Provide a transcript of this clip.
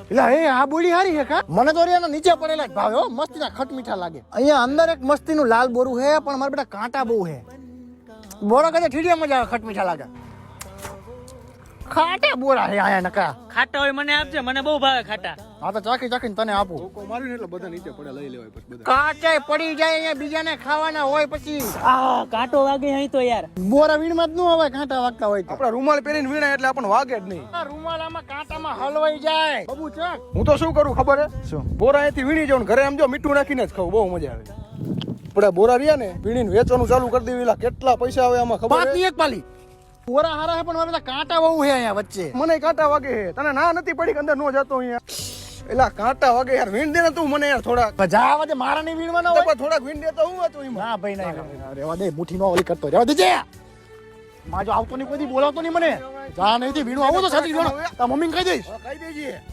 એટલે એ આ બોડી હારી છે કા મને તો એના નીચે પડેલા જ ભાવે હો મસ્તીના ખટ મીઠા લાગે અહીંયા અંદર એક મસ્તીનું લાલ બોરું છે પણ મારા બેટા કાંટા બહુ છે બોરો કદે ઠીડિયા મજા આવે ખટ મીઠા લાગે ખાટા બોરા છે આયા નકા ખાટા હોય મને આપજે મને બહુ ભાવે ખાટા હા તો ચાખી ચાખીને તને આપું માર્યું એટલે બધા નીચે પડે લઈ લેવાય પછી બધા કાચે પડી જાય અહીંયા બીજાને ખાવાના હોય પછી આ કાંટો વાગે અહીં તો યાર બોરા વીણમાં જ ન આવે કાંટા વાગતા હોય તો આપડા રૂમાલ પહેરીને વીણાય એટલે આપણને વાગે જ નહીં આ રૂમાલામાં કાંટામાં હલવાઈ જાય બબુ ચાક હું તો શું કરું ખબર હે શું બોરા અહીંથી વીણી જાઉં ઘરે આમ જો મીઠું નાખીને જ ખાવું બહુ મજા આવે આપણે બોરા રહ્યા ને વીણીને વેચવાનું ચાલુ કરી દેવી એટલે કેટલા પૈસા આવે આમાં ખબર પાંચની એક પાલી બોરા હારા છે પણ મારે બધા કાંટા બહુ છે અહીંયા વચ્ચે મને કાંટા વાગે છે તને ના નથી પડી કે અંદર નો જતો અહીંયા એલા કાંટા વાગે યાર વીણ દે ને તું મને યાર થોડાક જા વધે મારા નહીં વીણવાના હોય થોડાક વીણ દે તો હું હતું એમાં ના ભાઈ ના રેવા દે મુઠ્ઠી નો ઓલી કરતો રેવા દેજે માજો આવતો નહીં કોઈ બોલાવતો નહીં મને જા નહીં થી વીણું આવું તો સાચી વીણો તાર મમ્મીને કહી દઈશ કહી દેજે